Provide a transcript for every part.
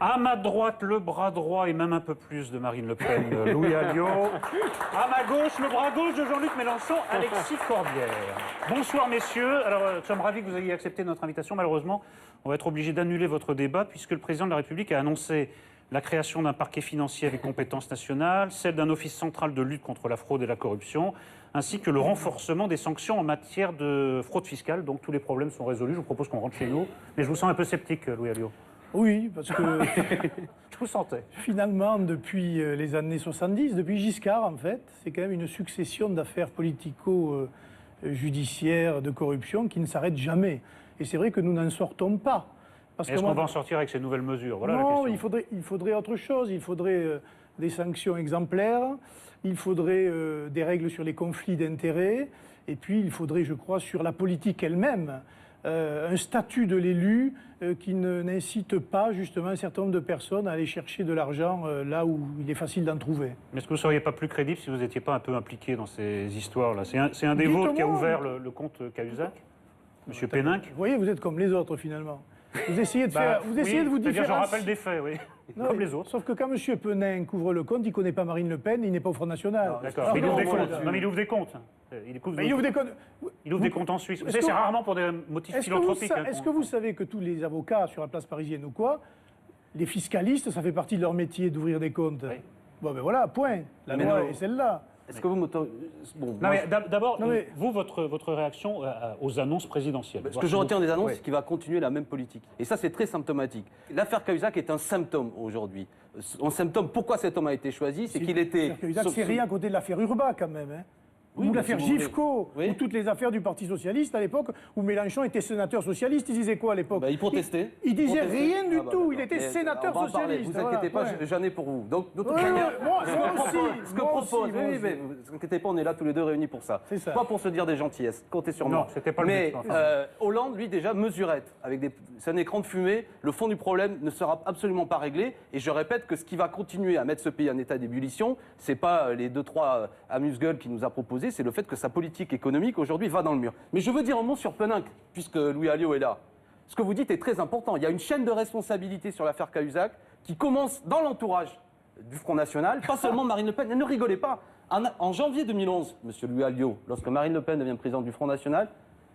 À ma droite, le bras droit et même un peu plus de Marine Le Pen, Louis Alliot. À ma gauche, le bras gauche de Jean-Luc Mélenchon, Alexis Corbière. Bonsoir messieurs. Alors, nous sommes ravis que vous ayez accepté notre invitation. Malheureusement, on va être obligé d'annuler votre débat puisque le président de la République a annoncé la création d'un parquet financier avec compétences nationales, celle d'un office central de lutte contre la fraude et la corruption, ainsi que le renforcement des sanctions en matière de fraude fiscale. Donc tous les problèmes sont résolus. Je vous propose qu'on rentre chez nous. Mais je vous sens un peu sceptique, Louis Alliot. Oui, parce que je vous sentais. Finalement, depuis les années 70, depuis Giscard en fait, c'est quand même une succession d'affaires politico-judiciaires de corruption qui ne s'arrête jamais. Et c'est vrai que nous n'en sortons pas. Est-ce qu'on va en sortir avec ces nouvelles mesures? Voilà non, la question. il faudrait autre chose. Il faudrait des sanctions exemplaires, il faudrait des règles sur les conflits d'intérêts, et puis il faudrait, je crois, sur la politique elle-même, un statut de l'élu qui n'incite pas justement un certain nombre de personnes à aller chercher de l'argent là où il est facile d'en trouver. Mais est-ce que vous ne seriez pas plus crédible si vous n'étiez pas un peu impliqué dans ces histoires-là? C'est un des vôtres qui a ouvert le compte Cahuzac, M. Péninck. Vous voyez, vous êtes comme les autres finalement. Vous essayez de faire, vous essayez de vous différencier. Je rappelle des faits, oui. Non, comme les autres. Sauf que quand M. Péninck ouvre le compte, il ne connaît pas Marine Le Pen, il n'est pas au Front National. D'accord. Mais il ouvre des comptes. Non, mais il ouvre des comptes. Il ouvre des comptes en Suisse. Vous savez, c'est rarement pour des motifs philanthropiques. Est-ce que vous savez que tous les avocats sur la place parisienne ou quoi, les fiscalistes, ça fait partie de leur métier d'ouvrir des comptes? Oui. Bon, ben voilà, point. La loi est celle-là. Est-ce que vous m'autorisez... Bon, d'abord, vous, votre réaction aux annonces présidentielles. Ce que je retiens des annonces, c'est qu'il va continuer la même politique. Et ça, c'est très symptomatique. L'affaire Cahuzac est un symptôme aujourd'hui. Un symptôme, pourquoi cet homme a été choisi, c'est qu'il était... L'affaire Cahuzac, c'est rien à côté de l'affaire Urbain, quand même. Hein. Oui, ou l'affaire Gifco, ou toutes les affaires du Parti Socialiste à l'époque, où Mélenchon était sénateur socialiste. Il disait quoi à l'époque? Il protestait. Il disait rien du tout, il était sénateur socialiste. Vous inquiétez pas, j'en ai pour vous. Donc, de toute manière, ce que propose, ne vous inquiétez pas, on est là tous les deux réunis pour ça. Pas pour se dire des gentillesses, comptez sur moi. Non, c'était pas le but. Mais Hollande, lui, déjà, mesurette. C'est un écran de fumée, le fond du problème ne sera absolument pas réglé. Et je répète que ce qui va continuer à mettre ce pays en état d'ébullition, c'est pas les 2-3 amuse-gueules qu'il nous a proposé, c'est le fait que sa politique économique aujourd'hui va dans le mur. Mais je veux dire un mot sur Péninck, puisque Louis Alliot est là. Ce que vous dites est très important. Il y a une chaîne de responsabilité sur l'affaire Cahuzac qui commence dans l'entourage du Front National, pas seulement Marine Le Pen. Ne rigolez pas. En janvier 2011, monsieur Louis Alliot, lorsque Marine Le Pen devient présidente du Front National,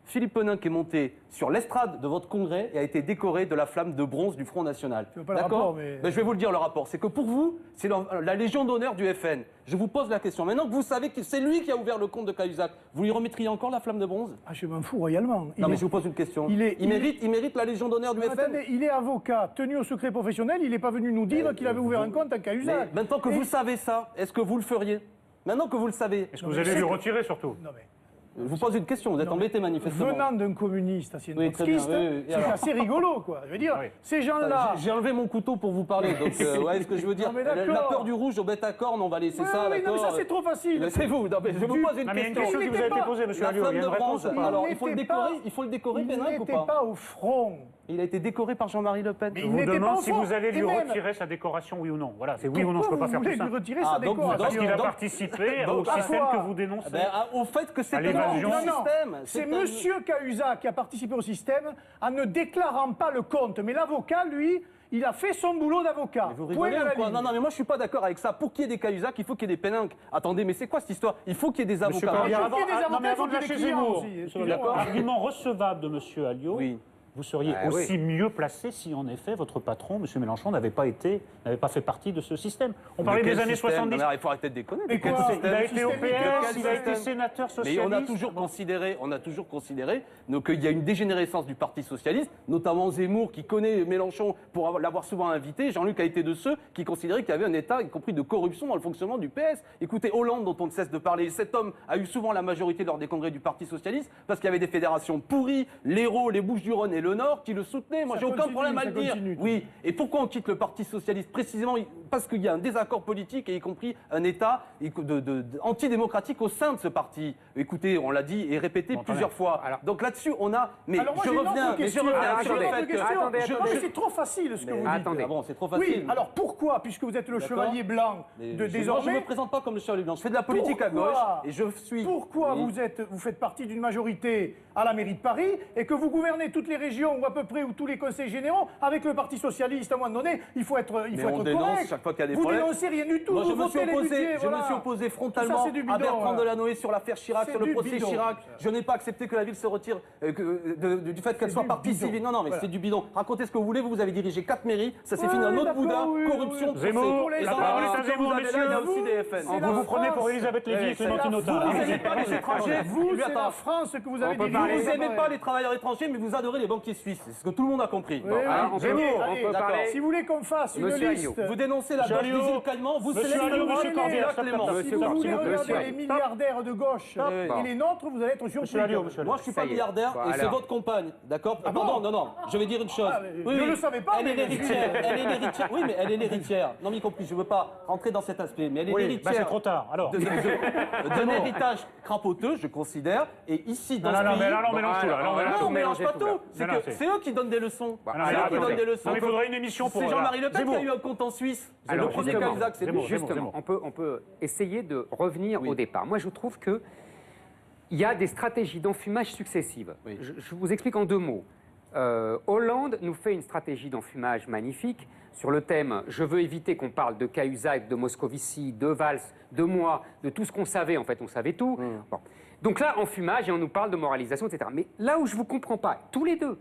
Philippe Péninck est monté sur l'estrade de votre congrès et a été décoré de la flamme de bronze du Front National. D'accord, mais... Je vais vous le dire, le rapport. C'est que pour vous, c'est la Légion d'honneur du FN. Je vous pose la question. Maintenant que vous savez que c'est lui qui a ouvert le compte de Cahuzac, vous lui remettriez encore la flamme de bronze? Je m'en fous royalement. Non, mais je vous pose une question. Il mérite la Légion d'honneur du FN? Attendez, il est avocat, tenu au secret professionnel, il n'est pas venu nous dire qu'il avait ouvert un compte à Cahuzac. Maintenant que vous savez ça, est-ce que vous le feriez? Maintenant que vous le savez. Est-ce que vous allez lui retirer surtout? Non, mais... Je vous pose une question, vous êtes embêté manifestement. Venant d'un communiste anciennement trotskiste, c'est assez rigolo, quoi. Je veux dire, ces gens-là... J'ai enlevé mon couteau pour vous parler, donc ce que je veux dire, la peur du rouge au bête à cornes, on va laisser ça, d'accord. Non, mais ça c'est trop facile. C'est vous, je vous pose une question. Il y a une question qui vous a été posée, monsieur Alliot. La flamme de bronze, alors il faut le décorer, Péninck ou pas? Il n'était pas au front. Il a été décoré par Jean-Marie Le Pen. Mais il vous demande si vous allez lui retirer sa décoration, oui ou non. Voilà, c'est oui ou non, je ne peux pas faire plus ça. Lui retirer sa décoration. Parce qu'il a participé au système que vous dénoncez. Au fait que c'est un système. C'est monsieur Cahuzac qui a participé au système en ne déclarant pas le compte. Mais l'avocat, lui, il a fait son boulot d'avocat. Vous rigolez ou quoi? Non, mais moi je suis pas d'accord avec ça. Pour qu'il y ait des Cahuzac, il faut qu'il y ait des Péninck. Attendez, mais c'est quoi cette histoire? Il faut qu'il y ait des avocats. Non, mais avant de lâcher Zemmour, argument recevable de monsieur Alliot. Oui. Vous seriez aussi mieux placé si, en effet, votre patron, M. Mélenchon, n'avait pas fait partie de ce système. On parlait des années 70. Non, il faut arrêter de déconner. Mais quoi, il a été au PS, il a été sénateur socialiste. Mais on a toujours considéré qu'il y a une dégénérescence du Parti socialiste, notamment Zemmour, qui connaît Mélenchon pour l'avoir souvent invité. Jean-Luc a été de ceux qui considéraient qu'il y avait un État, y compris de corruption, dans le fonctionnement du PS. Écoutez, Hollande, dont on ne cesse de parler, cet homme a eu souvent la majorité lors des congrès du Parti socialiste, parce qu'il y avait des fédérations pourries, l'Hérault, les Bouches-du-Rhône et le Nord qui le soutenaient. Moi, j'ai aucun problème à le dire. Oui. Et pourquoi on quitte le Parti socialiste? Précisément parce qu'il y a un désaccord politique et y compris un État antidémocratique au sein de ce parti. Écoutez, on l'a dit et répété plusieurs fois. Alors, donc là-dessus, on a. Mais alors moi, je reviens sur le fait que. C'est trop facile ce que vous dites. Attendez. Ah bon, c'est trop facile. Oui. Alors pourquoi, puisque vous êtes le chevalier blanc de désormais. Je ne me présente pas comme le chevalier blanc. Je fais de la politique à gauche et je suis. Pourquoi vous faites partie d'une majorité à la mairie de Paris et que vous gouvernez toutes les régions régions, ou à peu près, ou tous les conseils généraux, avec le Parti socialiste, à un moment donné, il faut être Mais on dénonce correct. chaque fois qu'il y a des Vous problèmes. dénoncez rien du tout. Moi, vous je me suis votez les opposé, budgets, je me voilà. suis opposé Ça, frontalement c'est du bidon, à Bertrand voilà. Delanoë sur l'affaire Chirac, C'est sur le du procès bidon. Chirac. Je n'ai pas accepté que la ville se retire du fait qu'elle soit du partie bidon. civile. Non, non, mais Voilà. c'est du bidon. Racontez ce que vous voulez, vous avez dirigé 4 mairies, ça s'est Oui, fini un autre d'accord, boudin, oui, corruption, oui. procès. Zemmour, Et la dans parole la est à liste que Zemmour, vous avez là, il y a messieurs. aussi des FN. C'est Vous vous prenez pour France. Elisabeth Lévy et c'est Clémentine la Autain. France. Vous Allez-y, n'aimez pas les allez-y. étrangers. Vous, Lui, c'est attends. la France que vous avez peut dirigée. parler- Vous n'aimez pas les travailleurs étrangers, mais vous adorez les banquiers suisses. C'est ce que tout le monde a compris. Oui, Bon, oui. hein. on peut- Zemmour, on allez, peut d'accord. parler- Si vous voulez qu'on fasse une Monsieur liste, Alliot. Vous dénoncez la Monsieur gauche des Alliot. îles Caïmans, vous Monsieur sélectionnez Alliot, le monsieur candidat Corbière, Clément. stop, si Monsieur vous Stop, voulez s'il vous plaît, regarder monsieur. les milliardaires de gauche Bon. et les nôtres, vous allez être surpris. Monsieur Alliot, monsieur Moi, je suis Ça pas y est. milliardaire Bon, et c'est alors. votre compagne, d'accord Ah bon Pardon, non, non, je vais dire une chose. Ah, mais je le savais pas, Elle est mais- l'héritière, elle est l'héritière. Oui, mais elle est l'héritière. Non, mais compris, je veux pas rentrer dans cet aspect, mais elle est Oui, l'héritière. bah c'est trop tard. Alors. D'un héritage crapoteux, je considère, et ici, dans Non, ce non, pays... mais là, on mélange tout, là. Là, on mélange Non, tout. on mélange pas tout, tout. là. C'est Non, non, que c'est- c'est eux qui donnent des leçons. Bah, C'est alors, eux qui attendez. donnent des leçons. Non, mais il faudrait une émission pour. C'est Jean-Marie Le Pen qui a Zemmour. eu un compte en Suisse. C'est Alors, le premier justement, Cahuzac, c'est Zemmour, lui. Justement, on peut essayer de revenir Oui. au départ. Moi, je trouve que il y a des stratégies d'enfumage successives. Oui. Je vous explique en 2 mots. Hollande nous fait une stratégie d'enfumage magnifique sur le thème « Je veux éviter qu'on parle de Cahuzac, de Moscovici, de Valls, de moi, de tout ce qu'on savait. En fait, on savait tout. Bon. Donc là, enfumage, et on nous parle de moralisation, etc. Mais là où je ne vous comprends pas, tous les deux,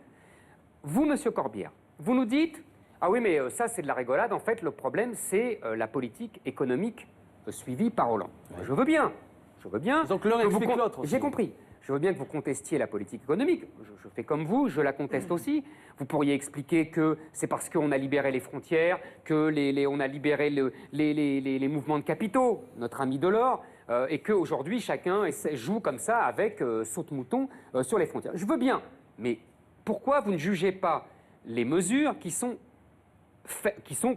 vous, Monsieur Corbière, vous nous dites « Ah oui, mais ça, c'est de la rigolade. En fait, le problème, c'est la politique économique suivie par Hollande. Je veux bien. Je veux bien. Donc l'un que vous explique con- l'autre aussi. J'ai compris. Je veux bien que vous contestiez la politique économique. Je fais comme vous, je la conteste aussi. Vous pourriez expliquer que c'est parce qu'on a libéré les frontières, que on a libéré les mouvements de capitaux, notre ami Delors, et qu'aujourd'hui, chacun joue comme ça avec saute-mouton sur les frontières. Je veux bien. Mais pourquoi vous ne jugez pas les mesures qui sont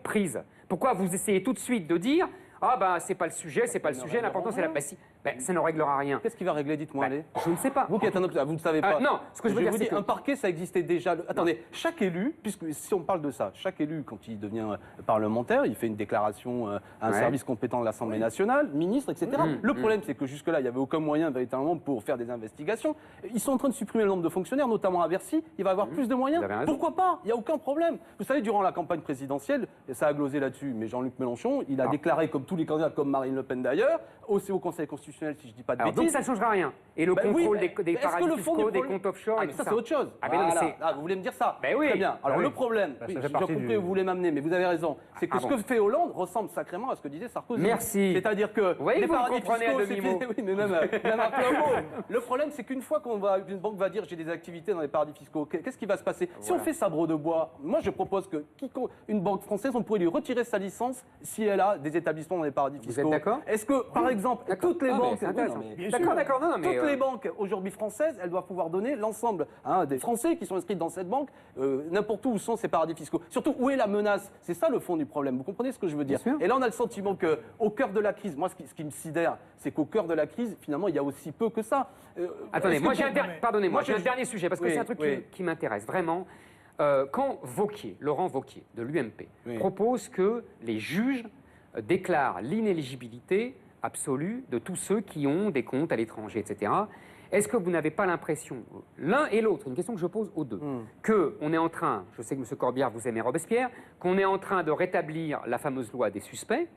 prises? Pourquoi vous essayez tout de suite de dire « Ah ben, c'est pas le sujet, c'est pas le sujet, l'important c'est la... » Ben, si, ben, ça ne réglera rien. Qu'est-ce qui va régler, dites-moi, Ben, allez. je ne sais pas. Vous qui êtes un observateur, vous ne savez pas. non, ce que je veux dire, vous c'est dis, que... un parquet, ça existait déjà. Attendez, chaque élu, puisque si on parle de ça, chaque élu, quand il devient parlementaire, il fait une déclaration à un Ouais. service compétent de l'Assemblée nationale, ministre, etc. Le problème, c'est que jusque-là, il n'y avait aucun moyen véritablement pour faire des investigations. Ils sont en train de supprimer le nombre de fonctionnaires, notamment à Bercy. Il va y avoir plus de moyens. Vous avez raison. Pourquoi pas? Il n'y a aucun problème. Vous savez, durant la campagne présidentielle, et ça a glosé là-dessus, mais Jean-Luc Mélenchon, il a déclaré, comme tous les candidats, comme Marine Le Pen d'ailleurs, au Conseil constitutionnel, si je ne dis pas de Alors, donc bêtises. ça ne changera rien. Et le Ben oui, contrôle mais des est-ce que paradis le fond fiscaux, du des problème- comptes offshore Ah, et mais tout ça, ça. c'est autre chose. Ah, mais non, mais Voilà. c'est- Ah, vous voulez me dire ça? Ben oui. Très bien. Alors, Ben le oui. problème, Ben, oui, ça fait j'ai partie compris du- où vous voulez m'amener, mais vous avez raison. C'est que Ah ce bon. que fait Hollande ressemble sacrément à ce que disait Sarkozy. Merci. C'est-à-dire que Vous voyez, les vous le paradis comprenez à fiscaux, c'est demi-mot. fini. Oui, mais même à plein mot. Le problème, c'est qu'une fois qu'une banque va dire j'ai des activités dans les paradis fiscaux, qu'est-ce qui va se passer? Si on fait sabre de bois, moi je propose que une banque française, on pourrait lui retirer sa licence si elle a des établissements dans les paradis Vous fiscaux. êtes d'accord? Est-ce que, par exemple, D'accord. toutes les Ah, mais banques... c'est Oui, intéressant. non, mais- Bien D'accord, sûr. d'accord. Non, non, mais toutes les banques aujourd'hui françaises, elles doivent pouvoir donner l'ensemble des Français qui sont inscrits dans cette banque, n'importe où sont ces paradis fiscaux. Surtout, où est la menace? C'est ça le fond du problème. Vous comprenez ce que je veux dire? Bien sûr. Et là, on a le sentiment qu'au cœur de la crise, moi, ce qui me sidère, c'est qu'au cœur de la crise, finalement, il y a aussi peu que ça. Attendez, Est-ce moi que j'ai pour- pardonnez-moi, Moi, j'ai un je- dernier sujet, parce que Oui, c'est un truc oui. qui m'intéresse vraiment. Quand Laurent Wauquiez, de l'UMP, Oui. propose que les juges déclarent l'inéligibilité absolue de tous ceux qui ont des comptes à l'étranger, etc., est-ce que vous n'avez pas l'impression, l'un et l'autre, une question que je pose aux deux, qu'on est en train, je sais que M. Corbière, vous aimez Robespierre, qu'on est en train de rétablir la fameuse loi des suspects,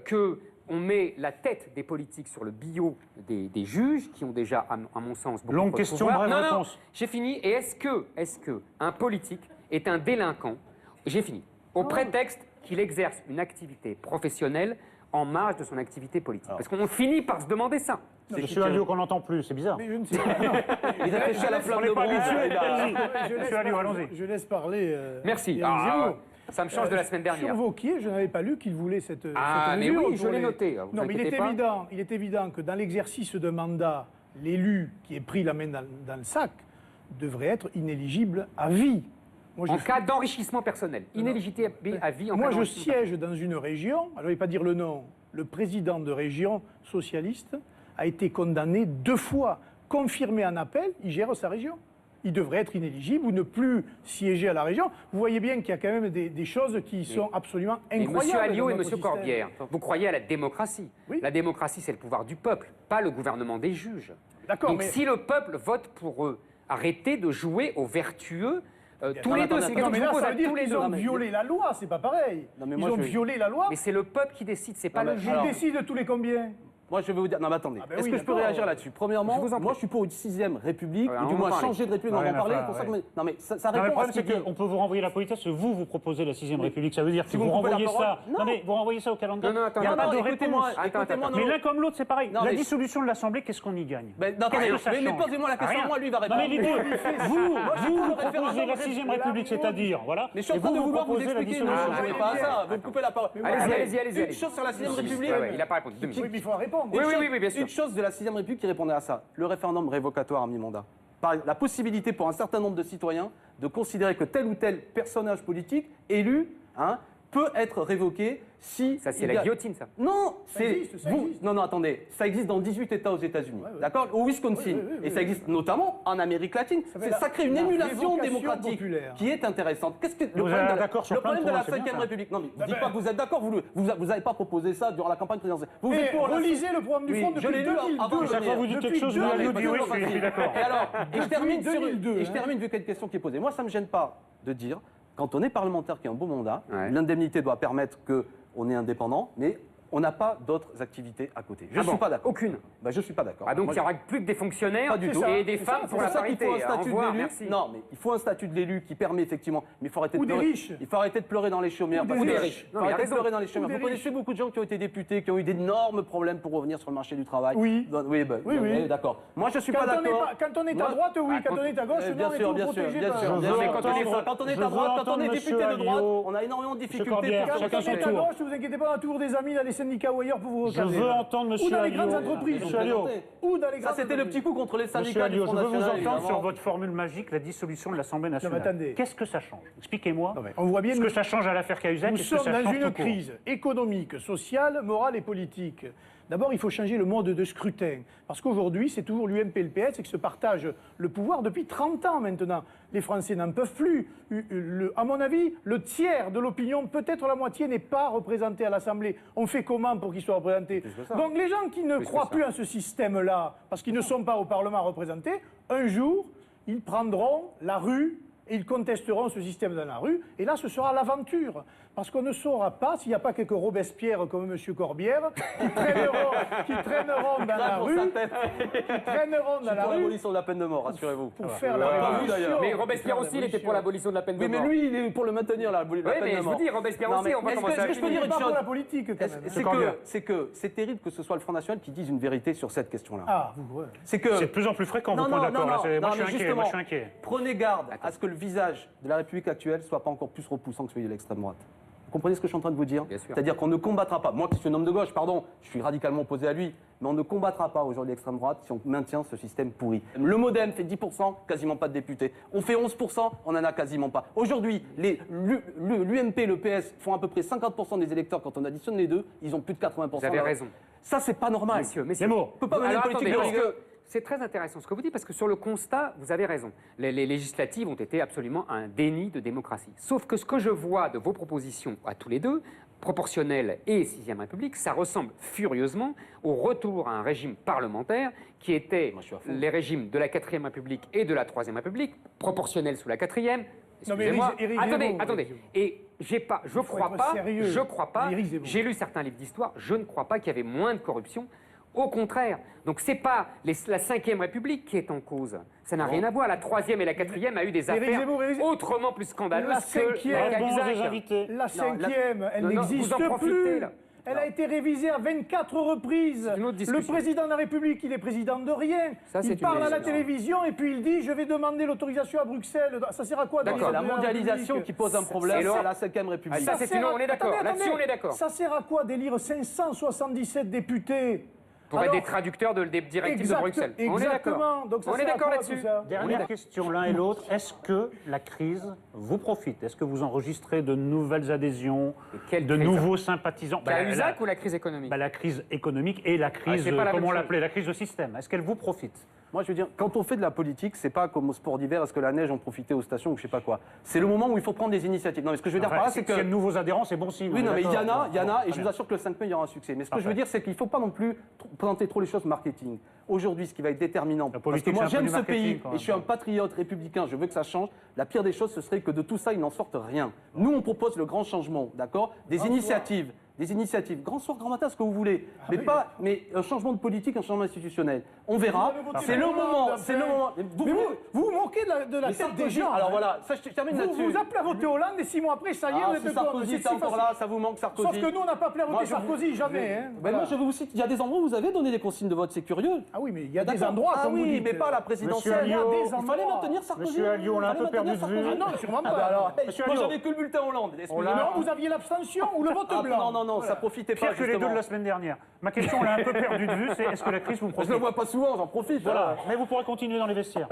qu'on met la tête des politiques sur le billot des juges, qui ont déjà, à mon sens, beaucoup Longue de question, pouvoir. brève Non, non, réponse. j'ai fini. Et est-ce que un politique est un délinquant, j'ai fini, au prétexte qu'il exerce une activité professionnelle en marge de son activité politique? Parce qu'on finit par se demander ça. Monsieur Alliot qu'on n'entend plus, c'est bizarre. Mais je ne sais pas. Non. Il réfléchit à la flamme de pas bronze. habitué. il a- Allez-y. Je laisse Monsieur Alliot, parler- allons-y. Je laisse parler. Merci. Yannick Zemmour. Ça me change de la semaine dernière. Sur Wauquiez, je n'avais pas lu qu'il voulait cette Ah, cette mais mesure oui, je pour l'ai les- noté, vous Non, mais inquiétez pas. il est évident que dans l'exercice de mandat, l'élu qui est pris la main dans le sac devrait être inéligible à vie. Moi, En je- cas d'enrichissement personnel, inéligibilité à vie en Moi, cas je d'enrichissement siège dans une région, alors je ne vais pas dire le nom, le président de région socialiste a été condamné 2 fois, confirmé en appel, il gère sa région. Il devrait être inéligible ou ne plus siéger à la région. Vous voyez bien qu'il y a quand même des choses qui sont absolument Et incroyables. M. Alliot dans et notre M. système. Corbière, vous croyez à la démocratie. Oui. La démocratie, c'est le pouvoir du peuple, pas le gouvernement des juges. D'accord, Donc mais si le peuple vote pour eux, Arrêtez de jouer aux vertueux tous non, les attends, deux. C'est une attends, question Non, mais que je là, vous pose ça à veut dire tous les qu'ils deux. ont mais- violé la loi, c'est pas pareil. Non, mais Ils moi, ont je vais- violé la loi. Mais c'est le peuple qui décide, c'est pas Non, le mais juge. alors- Ils décident tous les combien? Moi, je vais vous dire. Non, mais attendez. Ah ben Est-ce oui, que je peux d'accord. réagir là-dessus? Premièrement, Je vous en prie. moi, je suis pour une 6e République, Ouais, ou du on moins en parlait. changer de République, on Rien en à parlait. faire, Pour ça que- ouais. Non, mais ça Non, mais le répond à problème, ce c'est qu'il dit. qu'on peut vous renvoyer la politesse. Vous proposez la 6e République. Ça veut dire que Si vous vous me coupez la renvoyez ça. parole- non. Mais vous renvoyez ça au calendrier. Non, non, attends, Il n'y a non, pas non, de écoutez-moi, réponse. écoutez-moi, Mais non. l'un comme l'autre, c'est pareil. Non, La mais- dissolution de l'Assemblée, qu'est-ce qu'on y gagne? Ben, d'accord, Qu'est-ce que ça mais change? posez-moi la question, Rien. moi, lui, il va Non, mais répondre. l'idée, vous pour le proposez la référendum 6e République, c'est-à-dire, voilà. Mais je suis en et train de vouloir vous proposez la expliquer, ne dissolution. changez pas ça, vous me coupez la parole. Allez-y. Une chose sur la 6e République. Ouais, ouais, il n'a pas répondu. 2 Oui, minutes. mais il faut répondre. Oui, bien sûr. Une chose de la 6e République qui répondait à ça, le référendum révocatoire à mi-mandat. La possibilité pour un certain nombre de citoyens de considérer que tel ou tel personnage politique élu peut être révoqué si... Ça, c'est il y la a- guillotine, ça. Non, existe, ça existe. Non, attendez, ça existe dans 18 États aux États-Unis, ouais. d'accord? Au Wisconsin. Oui, Et ça existe notamment en Amérique latine. s'appelle Ça crée une la émulation révocation démocratique populaire. qui est intéressante. Qu'est-ce que Vous êtes d'accord sur le plein de problème de la points, c'est bien 5e ça. République? Non, mais Ah dites ben- pas que vous êtes d'accord, vous n'avez pas proposé ça durant la campagne présidentielle. Vous Et êtes pour la- relisez le programme du Oui, Front je depuis l'ai lu avant 2002. de Chaque fois que vous dites Depuis quelque chose, vous allez nous dire oui, 2002. je suis d'accord. Et alors, et je termine sur 2002, et je termine vu qu'il y a une question qui est posée. Moi, ça ne me gêne pas de dire, quand on est parlementaire qui a un beau mandat, Ouais. l'indemnité doit permettre qu'on est indépendant, mais on n'a pas d'autres activités à côté. Je Ah ne suis bon, pas d'accord. aucune. Ben, je ne suis pas d'accord. Ah, donc Moi, il n'y aura plus que des fonctionnaires Pas du tout. et des C'est femmes ça, pour c'est la pour ça qu'il parité. faut un Au statut revoir, d'élu. merci. Non, mais il faut un statut de l'élu qui permet effectivement. Mais il faut arrêter Ou de des pleurer. riches. Il faut arrêter de pleurer dans les chaumières. Ou parce des que- riches. Il faut Non, mais il a arrêter de raison. pleurer dans les chaumières. Ou des Vous connaissez beaucoup de gens qui ont été députés, qui ont eu d'énormes problèmes pour revenir sur le marché du travail. Oui. Oui, ben, Oui, oui. d'accord. Moi, je suis Quand pas on est d'accord. pas- quand on est à Moi- droite, oui. Ah, Quand on est à gauche, non, Bien on est sûr, tout bien sûr, protégé bien par- sûr. Je bien veux sûr. entendre- Quand on est je à veux droite, quand on entendre est député monsieur de droite, Alliot. on a énormément de difficultés Corbière, pour Quand chacun on son est à tour. gauche, vous inquiétez pas, on a toujours des amis dans les syndicats ou ailleurs pour vous Je recaler. veux entendre Ou monsieur dans les grandes Alliot. entreprises. Monsieur Alliot. Ou dans les Ça, grandes c'était le entreprises. petit coup contre les Monsieur syndicats du Alliot, je Front veux vous National. entendre sur évidemment. votre formule magique, la dissolution de l'Assemblée nationale. attendez. Qu'est-ce que ça change? Expliquez-moi. Non, mais on voit bien Ce que ça change à l'affaire Cahuzac, Nous qu'est-ce que sommes ça dans change une tout court crise économique, sociale, morale et politique. D'abord, il faut changer le mode de scrutin. Parce qu'aujourd'hui, c'est toujours l'UMP et le PS qui se partagent le pouvoir depuis 30 ans maintenant. Les Français n'en peuvent plus. À mon avis, le tiers de l'opinion, peut-être la moitié, n'est pas représenté à l'Assemblée. On fait comment pour qu'ils soient représentés? Donc les gens qui ne croient plus en ce système-là, parce qu'ils ne sont pas au Parlement représentés, un jour, ils prendront la rue et ils contesteront ce système dans la rue. Et là, ce sera l'aventure. Parce qu'on ne saura pas, s'il n'y a pas quelques Robespierre comme M. Corbière, qui traîneront dans la Pour rue, sa tête. qui traîneront dans la Pour rue l'abolition de la peine de mort, rassurez-vous. pour faire la Pas vous, révolution. d'ailleurs. Mais Robespierre aussi, il était pour l'abolition de la peine de Oui, mais mort. lui, il est pour le maintenir, la Oui, peine mais de je mort. vous dis, Robespierre Non, aussi, mais on va est-ce que- commencer est-ce à que je peux dire Pas une pour chose la politique, quand même. C'est terrible que ce soit le Front National qui dise une vérité sur cette question-là. Ah, vous, ouais. C'est que C'est de plus en plus fréquent, vos Non, points non, d'accord. non, là, non, c'est- Moi, non, je mais suis inquiet. justement, Moi, je suis inquiet. prenez garde à ce que le visage de la République actuelle soit pas encore plus repoussant que celui de l'extrême droite. Vous comprenez ce que je suis en train de vous dire? Bien sûr. C'est-à-dire qu'on ne combattra pas, moi qui suis un homme de gauche, pardon, je suis radicalement opposé à lui, mais on ne combattra pas aujourd'hui l'extrême droite si on maintient ce système pourri. Le MoDem fait 10%, quasiment pas de députés. On fait 11%, on n'en a quasiment pas. Aujourd'hui, l'UMP et le PS font à peu près 50% des électeurs quand on additionne les deux, ils ont plus de 80%. Vous avez raison. Ça, c'est pas normal. Messieurs, Les mots. On peut pas mener Alors, une politique attendez, de parce rigueur. que c'est très intéressant ce que vous dites, parce que sur le constat, vous avez raison. Les législatives ont été absolument un déni de démocratie. Sauf que ce que je vois de vos propositions à tous les deux, proportionnelle et 6e République, ça ressemble furieusement au retour à un régime parlementaire qui était Moi, je suis à fond. les régimes de la 4e République et de la 3e République, proportionnel sous la 4e. Non, mais Excusez-moi. érigez-vous, Attendez. érigez-vous. Et je crois être pas, sérieux. je crois pas, Érigez-vous. j'ai lu certains livres d'histoire, je ne crois pas qu'il y avait moins de corruption. Au contraire. Donc c'est pas la 5e République qui est en cause. Ça n'a rien à voir. La 3e et la 4e a eu des affaires Érigez-vous. autrement plus scandaleuses La que 5e. la Réponse des Cahuzac. invités. La 5e, elle non, non, n'existe vous en profitez, plus. là. Elle a été révisée à 24 reprises. C'est une autre Le discussion. président de la République, il est président de rien. Ça, c'est Il une parle à la discussion. télévision et puis il dit je vais demander l'autorisation à Bruxelles. Ça sert à quoi D'accord. C'est la d'élire mondialisation République qui pose un problème Et alors- à la 5e République. Ah, ça, c'est une- on est d'accord. Attendez, Là-dessus, on est d'accord. Ça sert à quoi d'élire 577 députés Pour être Alors, des traduceurs des directives de Bruxelles. On est Exactement. d'accord. Donc ça On est sert à d'accord quoi, là-dessus. tout ça Dernière question, l'un et l'autre. Est-ce que la crise vous profite? Est-ce que vous enregistrez de nouvelles adhésions, quelle de crise? nouveaux sympathisants? Cahuzac ou la crise économique? La crise économique et la crise, c'est pas la comment même on chose. l'appelait, la crise de système. Est-ce qu'elle vous profite? Moi, je veux dire, quand on fait de la politique, c'est pas comme au sport d'hiver, est-ce que la neige en profitait aux stations ou je sais pas quoi. C'est le moment où il faut prendre des initiatives. Non, mais ce que je veux dire par là, c'est que. S'il y a de nouveaux adhérents, c'est bon signe. Oui, non, mais il y en a, et je Très vous assure que le 5 mai, il y aura un succès. Mais ce que je veux dire, c'est qu'il ne faut pas non plus présenter trop les choses marketing. Aujourd'hui, ce qui va être déterminant, parce que politique, moi c'est un peu j'aime du ce marketing, pays quand et même. je suis un patriote républicain, je veux que ça change, la pire des choses, ce serait que de tout ça, il n'en sorte rien. Nous, on propose le grand changement, d'accord? Des initiatives. Grand soir, grand matin, ce que vous voulez. Mais un changement de politique, un changement institutionnel. On verra. C'est le moment. C'est le moment. Mais vous vous moquez de la Mais tête des Sarkozy, gens. alors hein. voilà, ça je termine Vous là-dessus. vous appelez à voter Hollande et 6 mois après, ça y est, Ah, vous êtes c'est de gauche. Sarkozy, C'est t'es si encore facile. là, ça vous manque Sarkozy. Sauf que nous, on n'a pas appelé à Moi, voter je vous- Sarkozy, jamais. Hein. Ben Voilà. moi, je vais vous citer, il y a des endroits où vous avez donné des consignes de vote, c'est curieux. Ah oui, mais il y a des D'accord. endroits, Ah comme vous oui, dites. mais pas la présidentielle. Monsieur Alliot, Il fallait maintenir Sarkozy. Monsieur Alliot, on l'a un Il fallait peu perdu maintenir de vue. Sarkozy. Ah non, sûrement Ah pas. bah alors, Monsieur moi Alliot. j'avais que le bulletin Hollande. excusez-moi. Non, vous aviez l'abstention ou le vote Ah, blanc. non, Voilà. ça profitait pas. Pire que les deux justement. de la semaine dernière. Ma question, on l'a un peu perdu de vue, c'est est-ce que la crise vous Je profite? le vois pas souvent, j'en profite. Voilà, mais vous pourrez continuer dans les vestiaires.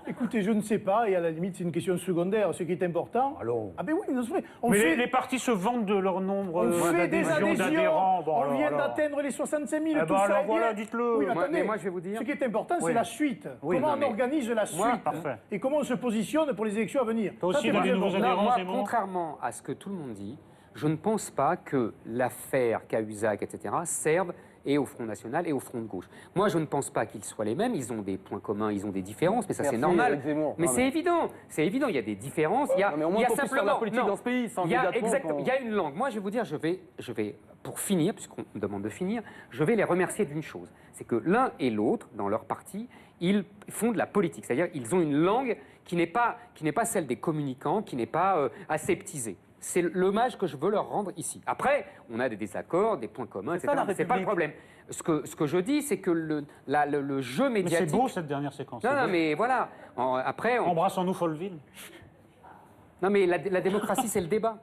Écoutez, je ne sais pas, et à la limite, c'est une question secondaire. Ce qui est important. Allons. Ah ben oui, mais c'est vrai. On Mais fait, les partis se vantent de leur nombre on fait des d'adhésions, adhésions. d'adhérents. Bon, On alors, vient alors. d'atteindre les 65 000. Eh tout ben, ça alors est bien. voilà, dites-le. Oui, mais Moi, attendez, mais moi, je vais vous dire- Ce qui est important, Oui. c'est la suite. Oui, Comment non, on mais- organise la Moi, suite parfait. et comment on se positionne pour les élections à venir. Toi Ça, aussi, c'est dans très les nouveaux important. adhérents, Moi, c'est bon. contrairement à ce que tout le monde dit, je ne pense pas que l'affaire Cahuzac, etc., serve et au Front National et au Front de gauche. Moi, je ne pense pas qu'ils soient les mêmes. Ils ont des points communs, ils ont des différences, mais ça, c'est Merci, normal. Éric Zemmour. Mais Ah, c'est mais- évident. C'est évident. Il y a des différences. Il y a, Non, mais au moins, il y a qu'on puisse faire de la politique non. dans ce pays, sans Il y a immédiatement exactement. qu'on- Il y a une langue. Moi, je vais vous dire, je vais, pour finir, puisqu'on me demande de finir, je vais les remercier d'une chose. C'est que l'un et l'autre, dans leur parti, ils font de la politique. C'est-à-dire, ils ont une langue qui n'est pas celle des communicants, qui n'est pas aseptisée. C'est l'hommage que je veux leur rendre ici. Après, on a des désaccords, des points communs, C'est etc. ça, la C'est pas le République. problème. Ce que je dis, c'est que le jeu Mais médiatique. c'est beau cette dernière séquence. Non, c'est non, beau. mais voilà. Après, Embrassons-nous Folleville. non, mais la démocratie, c'est le débat.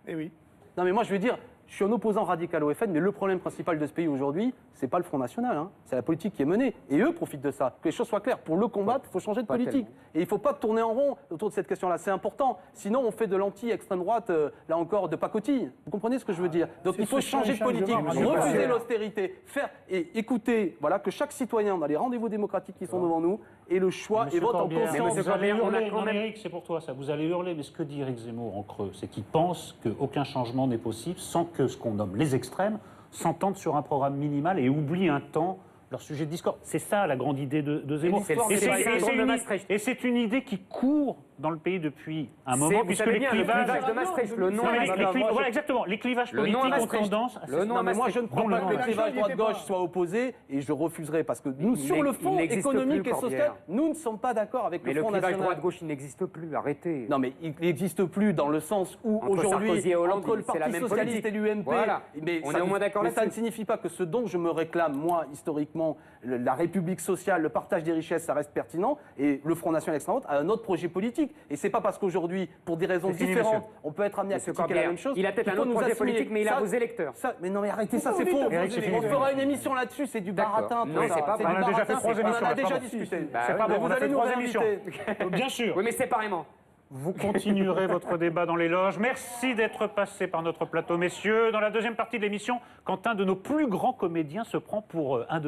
Eh oui. Non, mais moi, je veux dire, je suis un opposant radical au FN, mais le problème principal de ce pays aujourd'hui, c'est pas le Front National, hein, c'est la politique qui est menée. Et eux profitent de ça. Que les choses soient claires. Pour le combattre, il faut changer de Pas politique. tellement. Et il ne faut pas tourner en rond autour de cette question-là. C'est important. Sinon, on fait de l'anti-extrême droite, là encore, de pacotille. Vous comprenez ce que je veux dire? Donc, c'est il faut ce changer de changement, politique, monsieur refuser Pascal. l'austérité, faire et écouter, voilà, que chaque citoyen, dans les rendez-vous démocratiques qui sont devant nous, ait le choix Monsieur et vote en Corbière, conscience. monsieur vous allez Corbière, on a hurler. quand Non, même- Éric, c'est pour toi ça. Vous allez hurler, mais ce que dit Éric Zemmour en creux, c'est qu'il pense qu'aucun changement n'est possible sans que ce qu'on nomme les extrêmes s'entendent sur un programme minimal et oublient un temps leur sujet de discorde. C'est ça la grande idée de Zemmour. c'est le Et symbole de une- Maastricht. et c'est une idée qui court dans le pays depuis un C'est, moment, vous puisque savez les bien, le clivages... clivage de Maastricht, le nom Non, à mais les Maastricht. clivages- voilà, exactement. Les clivages Le nom à politiques ont Maastricht. tendance à Le nom à Non, mais moi, je ne Maastricht. crois Dont pas le que nom. le clivage Il était pas. droite-gauche soit opposé et je refuserai parce que nous, Il sur le n'ex- fond il n'existe économique plus, et social, Corbière. nous ne sommes pas d'accord avec Mais le le Front clivage National. droite-gauche, il n'existe plus. Arrêtez. Non, mais il n'existe plus dans le sens où Entre Sarkozy aujourd'hui, et Hollande, entre le c'est la Parti même socialiste politique. et l'UMP, Voilà. mais On ça est au ne- moins d'accord mais ça ne là-dessus. signifie pas que ce dont je me réclame, moi, historiquement, la République sociale, le partage des richesses, ça reste pertinent, et le Front National extrême droite a un autre projet politique. Et c'est pas parce qu'aujourd'hui, pour des raisons C'est fini, différentes, monsieur. on peut être amené à Monsieur critiquer la Corbière, même chose. il a peut-être qu'il un faut autre nous projet assimiler. politique, mais il a Ça- vos électeurs. Mais non, mais arrêtez ça, Pourquoi c'est vous faux. dites Eric, c'est fini. On fera une émission là-dessus, c'est du D'accord. baratin. Non, tout c'est ça. pas C'est vrai. du On a déjà baratin, fait 3 c'est- émissions, On en a là, déjà pardon. discuté. Bah C'est oui, pas mais bon, on vous a allez fait nous 3 émissions. réinviter. Bien sûr. Oui, mais séparément. Vous continuerez votre débat dans les loges. Merci d'être passé par notre plateau, messieurs. Dans la deuxième partie de l'émission, quand un de nos plus grands comédiens se prend pour un de